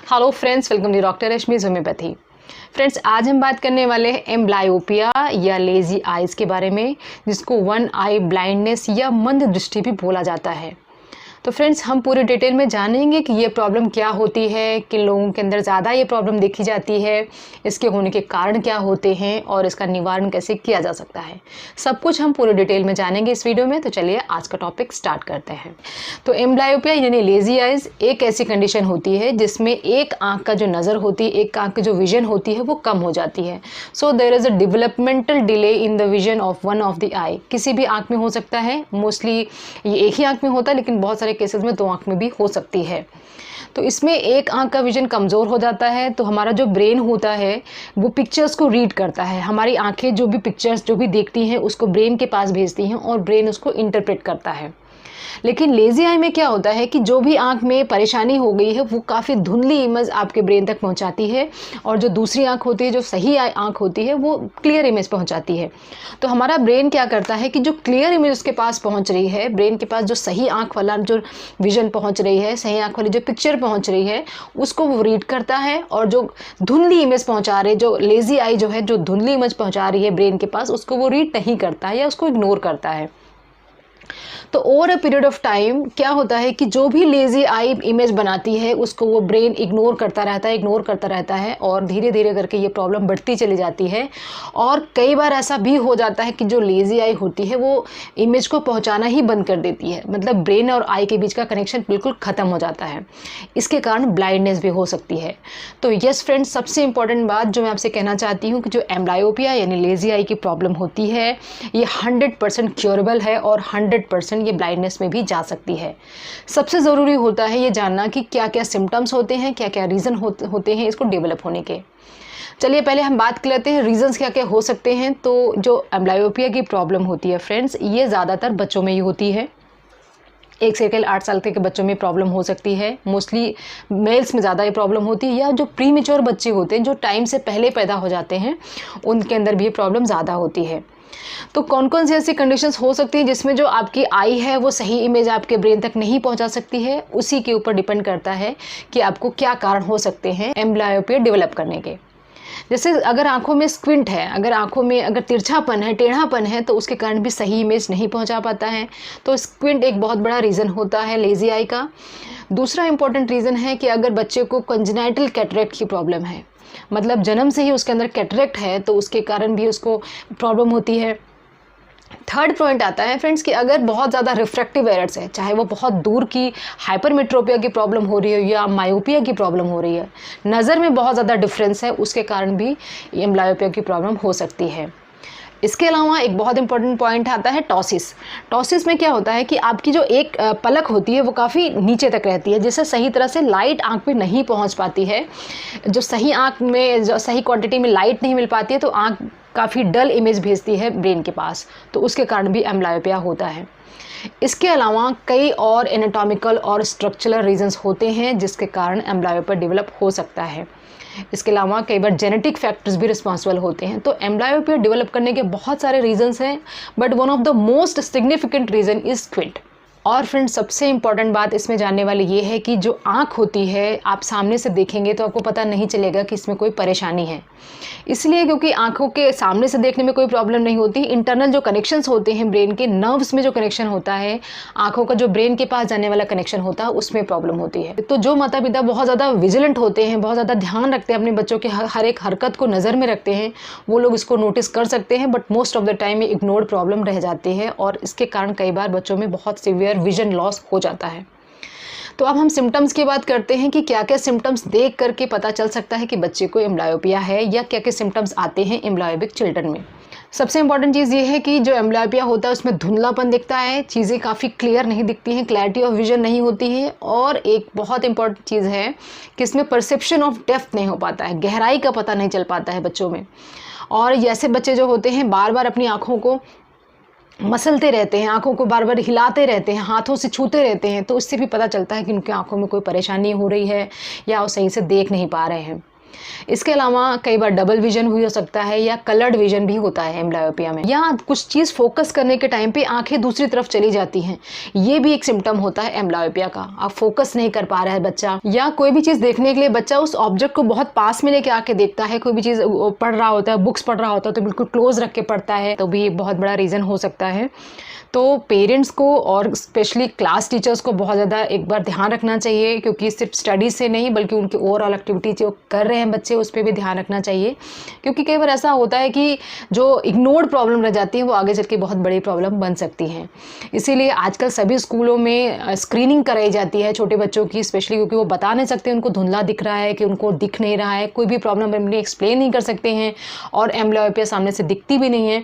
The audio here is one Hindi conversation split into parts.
Hello friends, welcome to doctor Rashmi's homeopathy. Friends, आज हम बात करने वाले हैं एम्ब्लायोपिया या लेजी आइज़ के बारे में, जिसको वन आई ब्लाइंडनेस या मंद दृष्टि भी बोला जाता है। तो फ्रेंड्स, हम पूरे डिटेल में जानेंगे कि ये प्रॉब्लम क्या होती है, किन लोगों के अंदर ज़्यादा ये प्रॉब्लम देखी जाती है, इसके होने के कारण क्या होते हैं और इसका निवारण कैसे किया जा सकता है। सब कुछ हम पूरे डिटेल में जानेंगे इस वीडियो में। तो चलिए आज का टॉपिक स्टार्ट करते हैं। तो एम्ब्लायोपिया यानी लेजी आइज़ एक ऐसी कंडीशन होती है जिसमें एक आँख का जो नज़र होती है, एक आँख की जो विजन होती है वो कम हो जाती है। So there is a developmental delay in the vision of one of the eye. किसी भी आँख में हो सकता है, मोस्टली ये एक ही आँख में होता है, लेकिन बहुत सारे केसेस में दो आँख में भी हो सकती है। तो इसमें एक आँख का विजन कमज़ोर हो जाता है तो हमारा जो ब्रेन होता है वो पिक्चर्स को रीड करता है। हमारी आँखें जो भी पिक्चर्स जो भी देखती हैं उसको ब्रेन के पास भेजती हैं और ब्रेन उसको इंटरप्रेट करता है। लेकिन लेजी आई में क्या होता है कि जो भी आँख में परेशानी हो गई है वो काफ़ी धुंधली इमेज आपके ब्रेन तक पहुंचाती है, और जो दूसरी आँख होती है, जो सही आँख होती है, वो क्लियर इमेज पहुंचाती है। तो हमारा ब्रेन क्या करता है कि जो क्लियर इमेज उसके पास पहुंच रही है, ब्रेन के पास जो सही आँख वाला जो विजन पहुंच रही है, सही आँख वाली जो पिक्चर पहुंच रही है, उसको वो रीड करता है, और जो धुंधली इमेज पहुंचा रहे, जो लेजी आई जो है, जो धुंधली इमेज पहुंचा रही है ब्रेन के पास, उसको वो रीड नहीं करता है या उसको इग्नोर करता है। तो over a period of time क्या होता है कि जो भी लेजी आई इमेज बनाती है उसको वो ब्रेन इग्नोर करता रहता है और धीरे धीरे करके ये प्रॉब्लम बढ़ती चली जाती है। और कई बार ऐसा भी हो जाता है कि जो लेजी आई होती है वो इमेज को पहुंचाना ही बंद कर देती है, मतलब ब्रेन और आई के बीच का कनेक्शन बिल्कुल ख़त्म हो जाता है। इसके कारण ब्लाइंडनेस भी हो सकती है। तो यस फ्रेंड्स, सबसे इंपॉर्टेंट बात जो मैं आपसे कहना चाहती हूँ कि जो एम्ब्लायोपिया यानी लेजी आई की प्रॉब्लम होती है ये 100% क्योरेबल है और 100% ये ब्लाइंडनेस में भी जा सकती है। सबसे ज़रूरी होता है ये जानना कि क्या क्या सिम्टम्स होते हैं, क्या क्या रीज़न होते हैं इसको डेवलप होने के। चलिए पहले हम बात कर लेते हैं रीजंस क्या क्या हो सकते हैं। तो जो एम्ब्लायोपिया की प्रॉब्लम होती है फ्रेंड्स, ये ज़्यादातर बच्चों में ही होती है। 1 से लेकर 8 साल के बच्चों में प्रॉब्लम हो सकती है। मोस्टली मेल्स में ज़्यादा ये प्रॉब्लम होती है, या जो प्री मेच्योर बच्चे होते हैं, जो टाइम से पहले पैदा हो जाते हैं, उनके अंदर भी ये प्रॉब्लम ज़्यादा होती है। तो कौन कौन सी ऐसी कंडीशंस हो सकती हैं जिसमें जो आपकी आई है वो सही इमेज आपके ब्रेन तक नहीं पहुंचा सकती है, उसी के ऊपर डिपेंड करता है कि आपको क्या कारण हो सकते हैं एम्ब्लायोपिया डेवलप करने के। जैसे अगर आंखों में स्क्विंट है, अगर आंखों में अगर तिरछापन है, टेढ़ापन है, तो उसके कारण भी सही इमेज नहीं पहुंचा पाता है। तो स्क्विंट एक बहुत बड़ा रीज़न होता है लेजी आई का। दूसरा इंपॉर्टेंट रीज़न है कि अगर बच्चे को कंजेनाइटल कैटरेक्ट की प्रॉब्लम है, मतलब जन्म से ही उसके अंदर कैटरेक्ट है, तो उसके कारण भी उसको प्रॉब्लम होती है। थर्ड पॉइंट आता है फ्रेंड्स कि अगर बहुत ज़्यादा रिफ्रैक्टिव एरर्स है, चाहे वो बहुत दूर की हाइपरमेट्रोपिया की प्रॉब्लम हो रही है या मायोपिया की प्रॉब्लम हो रही है, नज़र में बहुत ज़्यादा डिफरेंस है, उसके कारण भी एम्ब्लायोपिया की प्रॉब्लम हो सकती है। इसके अलावा एक बहुत इंपॉर्टेंट पॉइंट आता है टॉसिस। टॉसिस में क्या होता है कि आपकी जो एक पलक होती है वो काफ़ी नीचे तक रहती है, जिससे सही तरह से लाइट आँख पे नहीं पहुँच पाती है। जो सही आँख में जो सही क्वांटिटी में लाइट नहीं मिल पाती है तो आँख काफ़ी डल इमेज भेजती है ब्रेन के पास, तो उसके कारण भी एम्ब्लायोपिया होता है। इसके अलावा कई और एनाटॉमिकल और स्ट्रक्चरल रीजंस होते हैं जिसके कारण एम्ब्लायोपिया डेवलप हो सकता है। इसके अलावा कई बार जेनेटिक फैक्टर्स भी रिस्पॉन्सिबल होते हैं। तो एम्ब्लायोपिया डेवलप करने के बहुत सारे रीजंस हैं, but one of the most significant reason is squint. और फ्रेंड्स, सबसे इंपॉर्टेंट बात इसमें जानने वाली ये है कि जो आँख होती है, आप सामने से देखेंगे तो आपको पता नहीं चलेगा कि इसमें कोई परेशानी है, इसलिए क्योंकि आँखों के सामने से देखने में कोई प्रॉब्लम नहीं होती। इंटरनल जो कनेक्शंस होते हैं ब्रेन के, नर्व्स में जो कनेक्शन होता है, आँखों का जो ब्रेन के पास जाने वाला कनेक्शन होता है, उसमें प्रॉब्लम होती है। तो जो माता पिता बहुत ज़्यादा विजिलेंट होते हैं, बहुत ज़्यादा ध्यान रखते हैं अपने बच्चों के हर एक हरकत को नज़र में रखते हैं, वो लोग इसको नोटिस कर सकते हैं, but most of the time ये इग्नोर्ड प्रॉब्लम रह जाती है, और इसके कारण कई बार बच्चों में बहुत सीवियर विजन लॉस हो जाता है। तो अब हम सिम्टम्स की बात करते हैं कि क्या क्या सिम्टम्स देख करके पता चल सकता है कि बच्चे को एम्ब्लायोपिया है, या क्या क्या सिम्टम्स आते हैं एम्ब्लायोपिक चिल्ड्रन में। सबसे इंपॉर्टेंट चीज़ ये है कि जो एम्ब्लायोपिया होता है उसमें धुंधलापन दिखता है, चीज़ें काफ़ी क्लियर नहीं दिखती हैं, क्लैरिटी ऑफ विजन नहीं होती है, और एक बहुत इंपॉर्टेंट चीज़ है कि इसमें परसेप्शन ऑफ डेप्थ नहीं हो पाता है, गहराई का पता नहीं चल पाता है बच्चों में। और ऐसे बच्चे जो होते हैं बार बार अपनी आँखों को मसलते रहते हैं, आँखों को बार बार हिलाते रहते हैं, हाथों से छूते रहते हैं, तो इससे भी पता चलता है कि उनकी आँखों में कोई परेशानी हो रही है या वो सही से देख नहीं पा रहे हैं। इसके अलावा कई बार डबल विजन भी हो सकता है या कलर्ड विजन भी होता है एम्ब्लायोपिया में, या कुछ चीज़ फोकस करने के टाइम पे आंखें दूसरी तरफ चली जाती हैं। ये भी एक सिम्टम होता है एम्ब्लायोपिया का। आप फोकस नहीं कर पा रहा है बच्चा, या कोई भी चीज़ देखने के लिए बच्चा उस ऑब्जेक्ट को बहुत पास में लेके आके देखता है। कोई भी चीज़ पढ़ रहा होता है, बुक्स पढ़ रहा होता है तो बिल्कुल क्लोज रख के पढ़ता है, तो भी एक बहुत बड़ा रीज़न हो सकता है। तो पेरेंट्स को और स्पेशली क्लास टीचर्स को बहुत ज़्यादा एक बार ध्यान रखना चाहिए, क्योंकि सिर्फ स्टडीज़ से नहीं बल्कि उनकी ओवरऑल एक्टिविटी जो कर रहे हैं बच्चे उस पर भी ध्यान रखना चाहिए। क्योंकि कई बार ऐसा होता है कि जो इग्नोर्ड प्रॉब्लम रह जाती है वो आगे चल के बहुत बड़ी प्रॉब्लम बन सकती हैं। इसीलिए आजकल सभी स्कूलों में स्क्रीनिंग कराई जाती है छोटे बच्चों की, स्पेशली क्योंकि वो बता नहीं सकते, उनको धुंधला दिख रहा है कि उनको दिख नहीं रहा है, कोई भी प्रॉब्लम अपनी एक्सप्लेन नहीं कर सकते हैं और एम्ब्लायोपिया सामने से दिखती भी नहीं है,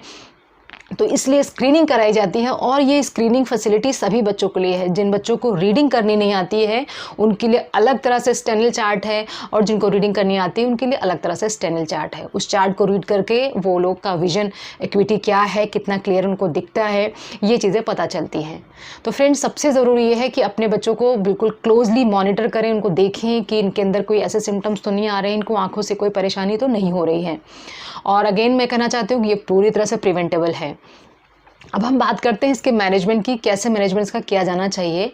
तो इसलिए स्क्रीनिंग कराई जाती है। और ये स्क्रीनिंग फैसिलिटी सभी बच्चों के लिए है। जिन बच्चों को रीडिंग करनी नहीं आती है उनके लिए अलग तरह से स्टेनल चार्ट है, और जिनको रीडिंग करनी आती है उनके लिए अलग तरह से स्टेनल चार्ट है। उस चार्ट को रीड करके वो लोग का विजन एक्टिविटी क्या है, कितना क्लियर उनको दिखता है, ये चीज़ें पता चलती हैं। तो फ्रेंड्स, सबसे ज़रूरी ये है कि अपने बच्चों को बिल्कुल क्लोजली मॉनिटर करें, उनको देखें कि इनके अंदर कोई ऐसे सिम्टम्स तो नहीं आ रहे हैं, इनको आँखों से कोई परेशानी तो नहीं हो रही है। और अगेन मैं कहना चाहती हूँ कि ये पूरी तरह से प्रिवेंटेबल है। अब हम बात करते हैं इसके मैनेजमेंट की, कैसे मैनेजमेंट इसका किया जाना चाहिए।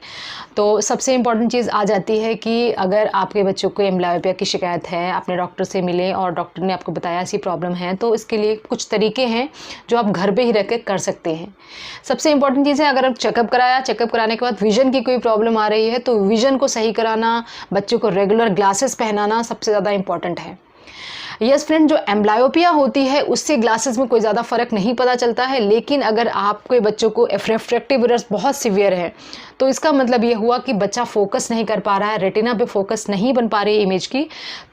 तो सबसे इम्पॉर्टेंट चीज़ आ जाती है कि अगर आपके बच्चों को एम्ब्लायोपिया की शिकायत है, आपने डॉक्टर से मिले और डॉक्टर ने आपको बताया ऐसी प्रॉब्लम है, तो इसके लिए कुछ तरीके हैं जो आप घर पे ही रह कर सकते हैं। सबसे इम्पॉर्टेंट चीज़ है, अगर आप चेकअप कराया, चेकअप कराने के बाद विजन की कोई प्रॉब्लम आ रही है तो विजन को सही कराना, बच्चों को रेगुलर ग्लासेस पहनाना सबसे ज़्यादा इम्पॉर्टेंट है। यस फ्रेंड, जो एम्ब्लायोपिया होती है उससे ग्लासेस में कोई ज़्यादा फ़र्क नहीं पता चलता है, लेकिन अगर आपके बच्चों को रिफ्रैक्टिव एरर्स बहुत सीवियर है तो इसका मतलब ये हुआ कि बच्चा फोकस नहीं कर पा रहा है, रेटिना पे फोकस नहीं बन पा रही है इमेज की,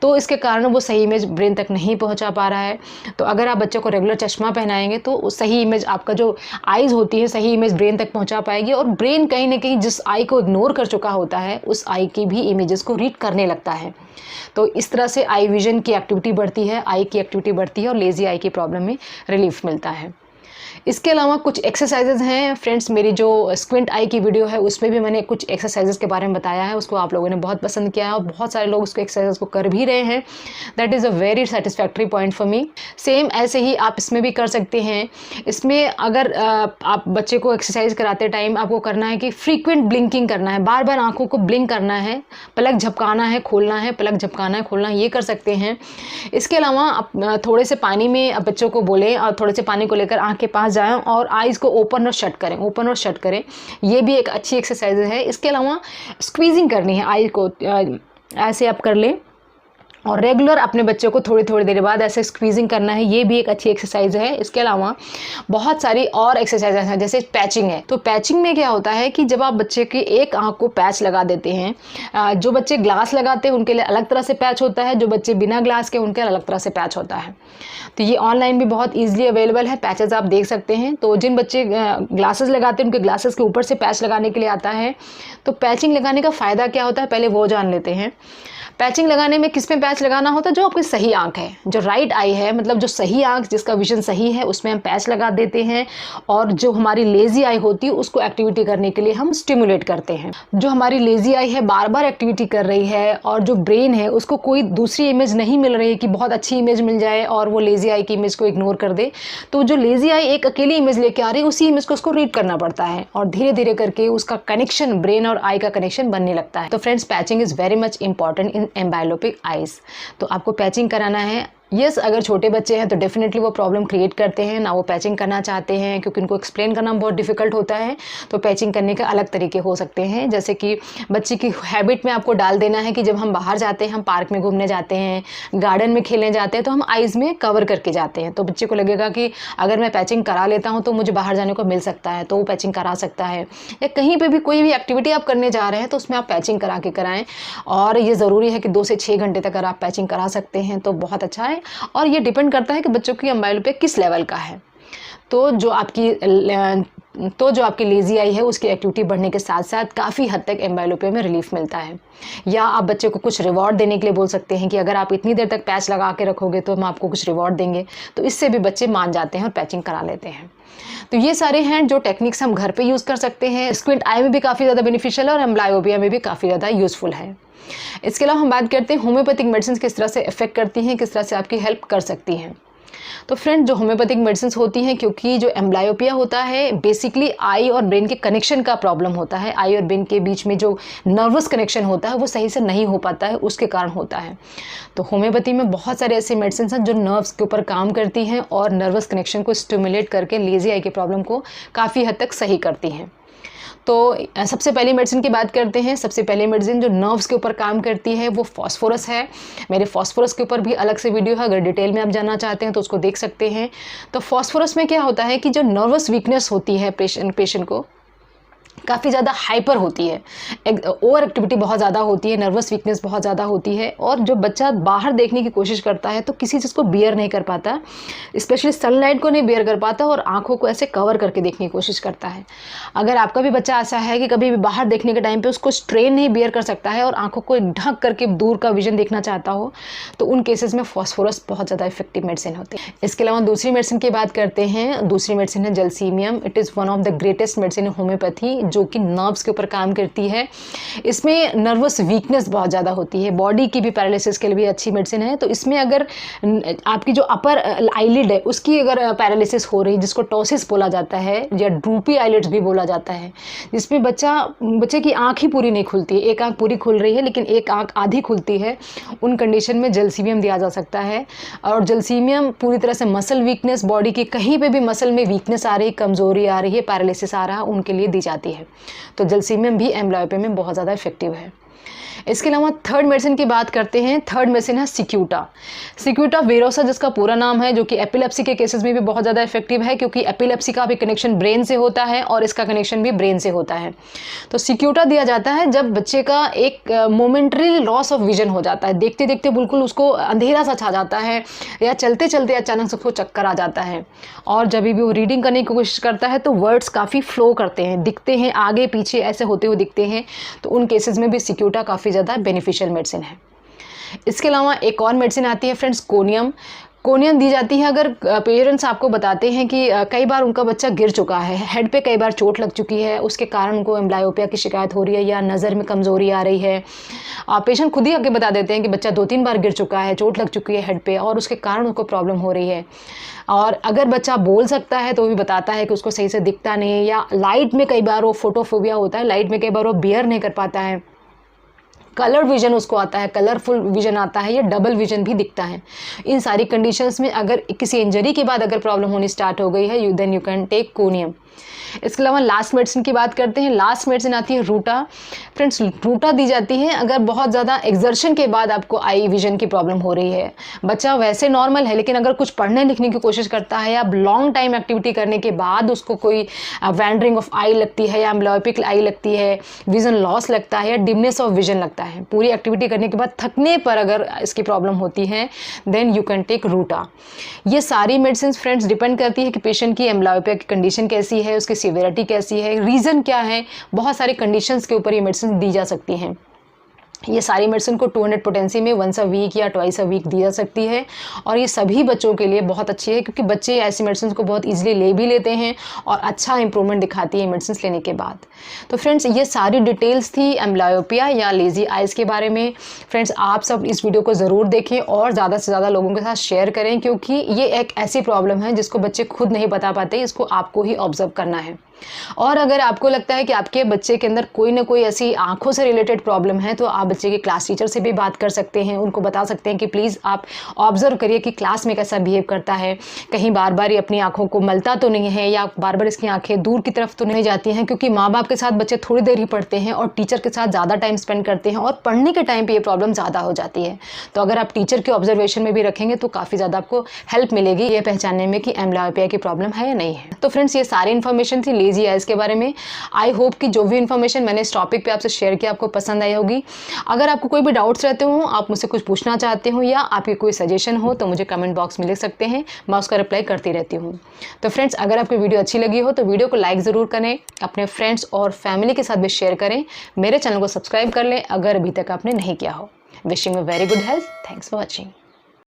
तो इसके कारण वो सही इमेज ब्रेन तक नहीं पहुंचा पा रहा है। तो अगर आप बच्चे को रेगुलर चश्मा पहनाएंगे तो उस सही इमेज, आपका जो आईज़ होती है सही इमेज ब्रेन तक पहुँचा पाएगी, और ब्रेन कहीं ना कहीं जिस आई को इग्नोर कर चुका होता है उस आई की भी इमेजेस को रीड करने लगता है। तो इस तरह से आई विजन की एक्टिविटी बढ़ती है, आई की एक्टिविटी बढ़ती है और लेज़ी आई की प्रॉब्लम में रिलीफ मिलता है। इसके अलावा कुछ एक्सरसाइजेज हैं फ्रेंड्स, मेरी जो स्क्विंट आई की वीडियो है उसमें भी मैंने कुछ एक्सरसाइजेज के बारे में बताया है, उसको आप लोगों ने बहुत पसंद किया है और बहुत सारे लोग उसको एक्सरसाइज को कर भी रहे हैं। That is a very satisfactory point for me. Same ऐसे ही आप इसमें भी कर सकते हैं। इसमें अगर आप बच्चे को एक्सरसाइज कराते टाइम आपको करना है कि फ्रीक्वेंट ब्लिंकिंग करना है, बार बार आँखों को ब्लिंक करना है, पलक झपकाना है खोलना है, पलक झपकाना है खोलना, ये कर सकते हैं। इसके अलावा आप थोड़े से पानी में बच्चों को बोलें और थोड़े से पानी को लेकर आँख के पास जाएं और आईज़ को ओपन और शट करें, ओपन और शट करें, ये भी एक अच्छी एक्सरसाइज है। इसके अलावा स्क्वीजिंग करनी है आई को, ऐसे आप कर लें और रेगुलर अपने बच्चों को थोड़ी थोड़ी देर बाद ऐसे स्क्वीजिंग करना है, ये भी एक अच्छी एक्सरसाइज है। इसके अलावा बहुत सारी और एक्सरसाइज हैं, जैसे पैचिंग है। तो पैचिंग में क्या होता है कि जब आप बच्चे की एक आंख को पैच लगा देते हैं, जो बच्चे ग्लास लगाते हैं उनके लिए अलग तरह से पैच होता है, जो बच्चे बिना ग्लास के उनके अलग तरह से पैच होता है। तो ये ऑनलाइन भी बहुत ईजिली अवेलेबल है, पैचेज आप देख सकते हैं। तो जिन बच्चे ग्लासेस लगाते हैं उनके ग्लासेस के ऊपर से पैच लगाने के लिए आता है। तो पैचिंग लगाने का फ़ायदा क्या होता है पहले वो जान लेते हैं। पैचिंग लगाने में किस में पैच लगाना होता है, जो आपकी सही आंख है, जो राइट आई है, मतलब जो सही आंख जिसका विजन सही है उसमें हम पैच लगा देते हैं, और जो हमारी लेज़ी आई होती है उसको एक्टिविटी करने के लिए हम स्टिमुलेट करते हैं। जो हमारी लेज़ी आई है बार बार एक्टिविटी कर रही है और जो ब्रेन है उसको कोई दूसरी इमेज नहीं मिल रही है कि बहुत अच्छी इमेज मिल जाए और वो लेज़ी आई की इमेज को इग्नोर कर दे, तो जो लेज़ी आई एक अकेली इमेज लेके आ रही है उसी इमेज को उसको रीड करना पड़ता है और धीरे धीरे करके उसका कनेक्शन ब्रेन और आई का कनेक्शन बनने लगता है। तो friends, patching is very much important in amblyopic eyes. तो आपको पैचिंग कराना है। यस, अगर छोटे बच्चे हैं तो डेफिनेटली वो प्रॉब्लम क्रिएट करते हैं ना, वो पैचिंग करना चाहते हैं क्योंकि उनको एक्सप्लेन करना बहुत डिफिकल्ट होता है। तो पैचिंग करने के अलग तरीके हो सकते हैं, जैसे कि बच्चे की हैबिट में आपको डाल देना है कि जब हम बाहर जाते हैं, हम पार्क में घूमने जाते हैं, गार्डन में खेलने जाते हैं, तो हम आइज़ में कवर करके जाते हैं। तो बच्चे को लगेगा कि अगर मैं पैचिंग करा लेता हूँ तो मुझे बाहर जाने को मिल सकता है, तो वो पैचिंग करा सकता है। या कहीं पर भी कोई भी एक्टिविटी आप करने जा रहे हैं तो उसमें आप पैचिंग करा के कराएं, और ये ज़रूरी है कि 2 से 6 घंटे तक अगर आप पैचिंग करा सकते हैं तो बहुत अच्छा है। और ये डिपेंड करता है कि बच्चों की एम्बाइलोपिया किस लेवल का है। तो जो आपकी तो जो आपकी लेजी आई है उसकी एक्टिविटी बढ़ने के साथ साथ काफ़ी हद तक एम्ब्लायोपिया में रिलीफ मिलता है। या आप बच्चे को कुछ रिवॉर्ड देने के लिए बोल सकते हैं कि अगर आप इतनी देर तक पैच लगा के रखोगे तो हम आपको कुछ रिवॉर्ड देंगे, तो इससे भी बच्चे मान जाते हैं और पैचिंग करा लेते हैं। तो ये सारे हैं जो टेक्निक्स हम घर पे यूज़ कर सकते हैं। स्क्विंट आई में भी काफ़ी ज़्यादा बेनिफिशियल है और एम्ब्लायोपिया में भी काफ़ी ज़्यादा यूज़फुल है। इसके अलावा हम बात करते हैं होम्योपैथिक मेडिसिन किस तरह से इफेक्ट करती हैं, किस तरह से आपकी हेल्प कर सकती हैं। तो फ्रेंड, जो होम्योपैथिक मेडिसिन होती हैं, क्योंकि जो एम्ब्लायोपिया होता है बेसिकली आई और ब्रेन के कनेक्शन का प्रॉब्लम होता है। आई और ब्रेन के बीच में जो नर्वस कनेक्शन होता है वो सही से नहीं हो पाता है, उसके कारण होता है। तो होम्योपैथी में बहुत सारे ऐसे मेडिसिन हैं जो नर्व्स के ऊपर काम करती हैं और नर्वस कनेक्शन को स्टिमुलेट करके लेजी आई के प्रॉब्लम को काफ़ी हद तक सही करती हैं। तो सबसे पहली मेडिसिन की बात करते हैं। सबसे पहली मेडिसिन जो नर्व्स के ऊपर काम करती है वो फॉस्फोरस है। मेरे फॉस्फोरस के ऊपर भी अलग से वीडियो है, अगर डिटेल में आप जानना चाहते हैं तो उसको देख सकते हैं। तो फॉस्फोरस में क्या होता है कि जो नर्वस वीकनेस होती है पेशेंट को काफ़ी ज़्यादा हाइपर होती है, ओवर एक्टिविटी बहुत ज़्यादा होती है, नर्वस वीकनेस बहुत ज़्यादा होती है, और जो बच्चा बाहर देखने की कोशिश करता है तो किसी चीज़ को बियर नहीं कर पाता, स्पेशली सनलाइट को नहीं बियर कर पाता और आंखों को ऐसे कवर करके देखने की कोशिश करता है। अगर आपका भी बच्चा ऐसा है कि कभी भी बाहर देखने के टाइम पे उसको स्ट्रेन नहीं बियर कर सकता है और आंखों को ढक करके दूर का विजन देखना चाहता हो, तो उन केसेस में फॉस्फोरस बहुत ज़्यादा इफेक्टिव मेडिसिन होती है। इसके अलावा दूसरी मेडिसिन की बात करते हैं। दूसरी मेडिसिन है जलसीमियम। It is one of the greatest medicine in homeopathy, जो कि नर्व्स के ऊपर काम करती है। इसमें नर्वस वीकनेस बहुत ज़्यादा होती है, बॉडी की भी पैरालिसिस के लिए भी अच्छी मेडिसिन है। तो इसमें अगर आपकी जो अपर आईलिड है उसकी अगर पैरालिसिस हो रही, जिसको टॉसिस बोला जाता है या ड्रूपी आईलिड्स भी बोला जाता है, जिसमें बच्चे की आँख ही पूरी नहीं खुलती है, एक आँख पूरी खुल रही है लेकिन एक आँख आधी खुलती है, उन कंडीशन में जलसीमियम दिया जा सकता है। और जलसीमियम पूरी तरह से मसल वीकनेस, बॉडी की कहीं पे भी मसल में वीकनेस आ रही, कमज़ोरी आ रही है, पैरालिसिस आ रहा है, उनके लिए दी जाती है। तो जलसीमियम भी एम्ब्लायोपिया में बहुत ज़्यादा इफेक्टिव है। इसके अलावा थर्ड मेडिसिन की बात करते हैं। थर्ड मेडिसिन है सिक्यूटा। सिक्यूटा वेरोसा जिसका पूरा नाम है, जो कि एपिलेप्सी के केसेस में भी बहुत ज़्यादा इफेक्टिव है, क्योंकि एपिलेप्सी का भी कनेक्शन ब्रेन से होता है और इसका कनेक्शन भी ब्रेन से होता है। तो सिक्यूटा दिया जाता है जब बच्चे का एक मोमेंटरी लॉस ऑफ विजन हो जाता है, देखते देखते बिल्कुल उसको अंधेरा सा छा जाता है, या चलते चलते अचानक से उसको चक्कर आ जाता है, और जब भी वो रीडिंग करने की कोशिश करता है तो वर्ड्स काफ़ी फ्लो करते हैं, दिखते हैं आगे पीछे ऐसे होते हुए दिखते हैं। तो उन केसेस में भी सिक्यूटा काफ़ी ज़्यादा बेनिफिशियल मेडिसिन है। इसके अलावा एक और मेडिसिन आती है फ्रेंड्स, कोनियम। कोनियम दी जाती है अगर पेरेंट्स आपको बताते हैं कि कई बार उनका बच्चा गिर चुका है, हेड पे कई बार चोट लग चुकी है, उसके कारण उनको एम्ब्लायोपिया की शिकायत हो रही है या नज़र में कमज़ोरी आ रही है। पेशेंट खुद ही आके बता देते हैं कि बच्चा 2-3 बार गिर चुका है, चोट लग चुकी है हेड पे और उसके कारण उनको प्रॉब्लम हो रही है। और अगर बच्चा बोल सकता है तो वो भी बताता है कि उसको सही से दिखता नहीं है, या लाइट में कई बार वो फोटोफोबिया होता है, लाइट में कई बार वो बियर नहीं कर पाता है, कलर विजन उसको आता है, कलरफुल विजन आता है, या डबल विजन भी दिखता है। इन सारी कंडीशंस में अगर किसी इंजरी के बाद अगर प्रॉब्लम होनी स्टार्ट हो गई है, then you can take conium. इसके अलावा लास्ट मेडिसिन की बात करते हैं। लास्ट मेडिसिन आती है रूटा। फ्रेंड्स, रूटा दी जाती है अगर बहुत ज़्यादा एक्सर्शन के बाद आपको आई विजन की प्रॉब्लम हो रही है। बच्चा वैसे नॉर्मल है लेकिन अगर कुछ पढ़ने लिखने की कोशिश करता है या लॉन्ग टाइम एक्टिविटी करने के बाद उसको कोई वैंडरिंग ऑफ आई लगती है या एम्ब्लायोपिक आई लगती है, विजन लॉस लगता है या डिमनेस ऑफ विजन लगता है, पूरी एक्टिविटी करने के बाद थकने पर अगर इसकी प्रॉब्लम होती है, देन यू कैन टेक रूटा। ये सारी मेडिसिन फ्रेंड्स डिपेंड करती है कि पेशेंट की एम्ब्लायोपिया की कंडीशन कैसी है, उसकी सिवियरिटी कैसी है, रीज़न क्या है, बहुत सारे कंडीशंस के ऊपर ये मेडिसिन दी जा सकती हैं। ये सारी मेडिसिन को 200 पोटेंसी में वंस अ वीक या ट्वाइस अ वीक दी जा सकती है, और ये सभी बच्चों के लिए बहुत अच्छी है क्योंकि बच्चे ऐसी मेडिसिन को बहुत इजीली ले भी लेते हैं और अच्छा इंप्रूवमेंट दिखाती है मेडिसिन लेने के बाद। तो फ्रेंड्स, ये सारी डिटेल्स थी एम्ब्लायोपिया या लेजी आइज़ के बारे में। फ्रेंड्स, आप सब इस वीडियो को ज़रूर देखें और ज़्यादा से ज़्यादा लोगों के साथ शेयर करें, क्योंकि ये एक ऐसी प्रॉब्लम है जिसको बच्चे खुद नहीं बता पाते, इसको आपको ही ऑब्जर्व करना है। और अगर आपको लगता है कि आपके बच्चे के अंदर कोई ना कोई ऐसी आंखों से रिलेटेड प्रॉब्लम है, तो आप बच्चे के क्लास टीचर से भी बात कर सकते हैं, उनको बता सकते हैं कि प्लीज़ आप ऑब्जर्व करिए कि क्लास में कैसा बिहेव करता है, कहीं बार बार ये अपनी आंखों को मलता तो नहीं है या बार बार इसकी आंखें दूर की तरफ तो नहीं जाती हैं, क्योंकि माँ बाप के साथ बच्चे थोड़ी देर ही पढ़ते हैं और टीचर के साथ ज़्यादा टाइम स्पेंड करते हैं और पढ़ने के टाइम पर ये प्रॉब्लम ज़्यादा हो जाती है। तो अगर आप टीचर के ऑब्जर्वेशन में भी रखेंगे तो काफ़ी ज़्यादा आपको हेल्प मिलेगी ये पहचानने में कि एम्ब्लायोपिया की प्रॉब्लम है या नहीं है। तो फ्रेंड्स, ये सारी इन्फॉर्मेशन थी लेजी आइज़ के बारे में। आई होप कि जो भी इन्फॉर्मेशन मैंने इस टॉपिक पे आपसे शेयर किया आपको पसंद आई होगी। अगर आपको कोई भी डाउट्स रहते हो, आप मुझसे कुछ पूछना चाहते हो या आपकी कोई सजेशन हो तो मुझे कमेंट बॉक्स में लिख सकते हैं, मैं उसका रिप्लाई करती रहती हूँ। तो फ्रेंड्स, अगर आपको वीडियो अच्छी लगी हो तो वीडियो को लाइक ज़रूर करें, अपने फ्रेंड्स और फैमिली के साथ भी शेयर करें, मेरे चैनल को सब्सक्राइब कर लें अगर अभी तक आपने नहीं किया हो। Wishing you very good health. Thanks for watching.